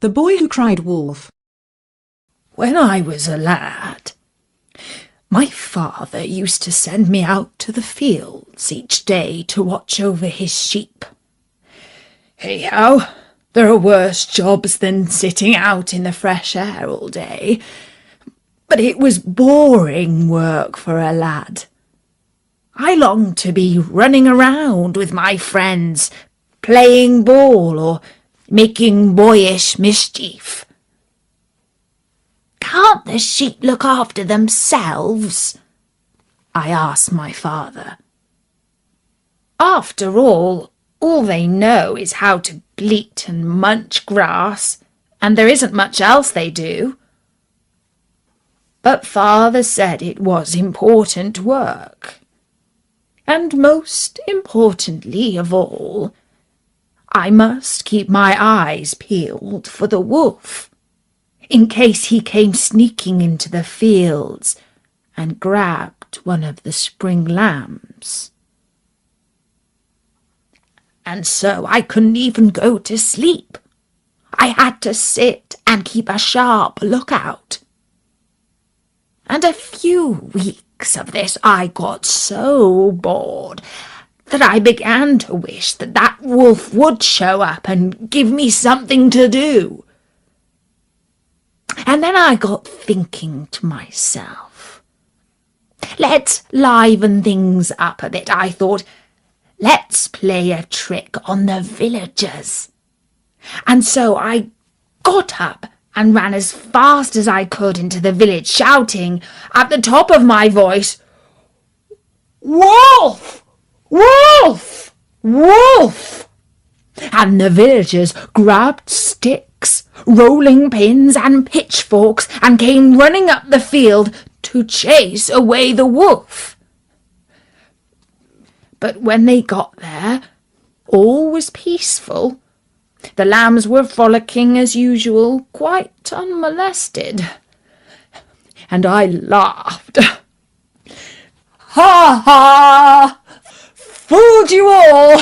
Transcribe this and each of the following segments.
The Boy Who Cried Wolf. When I was a lad, my father used to send me out to the fields each day to watch over his sheep. Hey-how, there are worse jobs than sitting out in the fresh air all day, but it was boring work for a lad. I longed to be running around with my friends, playing ball or making boyish mischief. "Can't the sheep look after themselves?" I asked my father. "After all they know is how to bleat and munch grass, and there isn't much else they do." But father said it was important work. And most importantly of all, I must keep my eyes peeled for the wolf, in case he came sneaking into the fields and grabbed one of the spring lambs. And so I couldn't even go to sleep. I had to sit and keep a sharp lookout. And a few weeks of this I got so bored that I began to wish that wolf would show up and give me something to do. And then I got thinking to myself, let's liven things up a bit, I thought. Let's play a trick on the villagers. And so I got up and ran as fast as I could into the village, shouting at the top of my voice, "Wolf! Wolf! Wolf!" And the villagers grabbed sticks, rolling pins and pitchforks and came running up the field to chase away the wolf. But when they got there, all was peaceful. The lambs were frolicking as usual, quite unmolested. And I laughed. "Ha ha! Fooled you all!"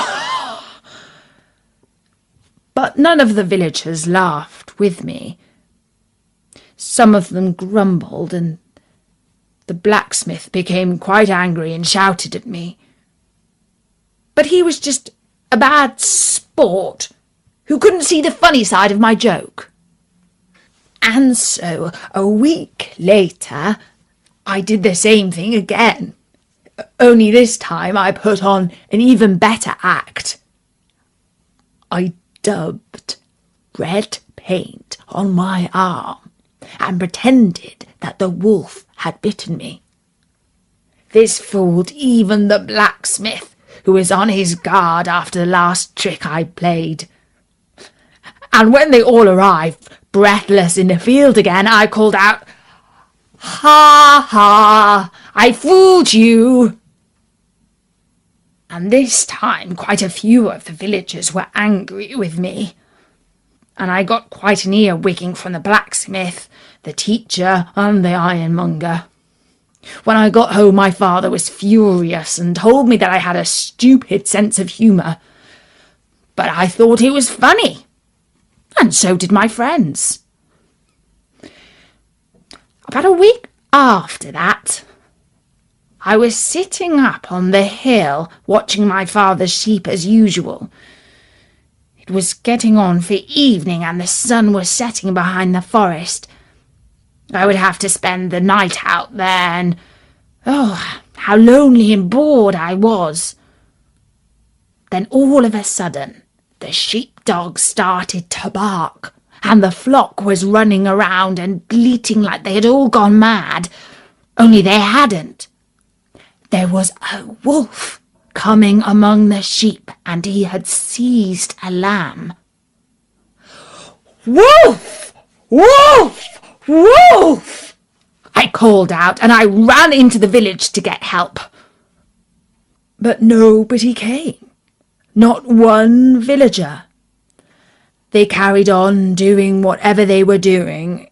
But none of the villagers laughed with me. Some of them grumbled, and the blacksmith became quite angry and shouted at me. But he was just a bad sport who couldn't see the funny side of my joke. And so a week later I did the same thing again, only this time I put on an even better act. I dubbed red paint on my arm and pretended that the wolf had bitten me. This fooled even the blacksmith, who was on his guard after the last trick I played. And when they all arrived, breathless in the field again, I called out, "Ha ha! I fooled you!" And this time quite a few of the villagers were angry with me, and I got quite an ear-wigging from the blacksmith, the teacher, and the ironmonger. When I got home, my father was furious and told me that I had a stupid sense of humour. But I thought it was funny, and so did my friends. About a week after that, I was sitting up on the hill watching my father's sheep as usual. It was getting on for evening and the sun was setting behind the forest. I would have to spend the night out there, and how lonely and bored I was. Then all of a sudden the sheepdogs started to bark, and the flock was running around and bleating like they had all gone mad, only they hadn't. There was a wolf coming among the sheep, and he had seized a lamb. "Wolf! Wolf! Wolf!" I called out, and I ran into the village to get help. But nobody came, not one villager. They carried on doing whatever they were doing,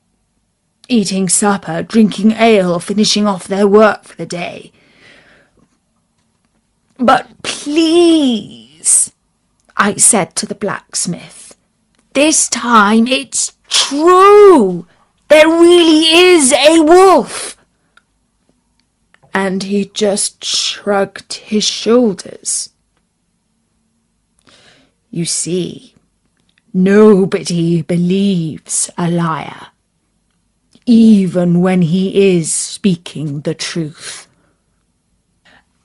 eating supper, drinking ale, finishing off their work for the day. "But please," I said to the blacksmith, This time it's true. There really is a wolf. And he just shrugged his shoulders. You see, nobody believes a liar, even when he is speaking the truth.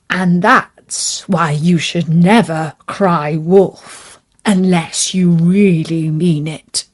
And that's why you should never cry wolf unless you really mean it.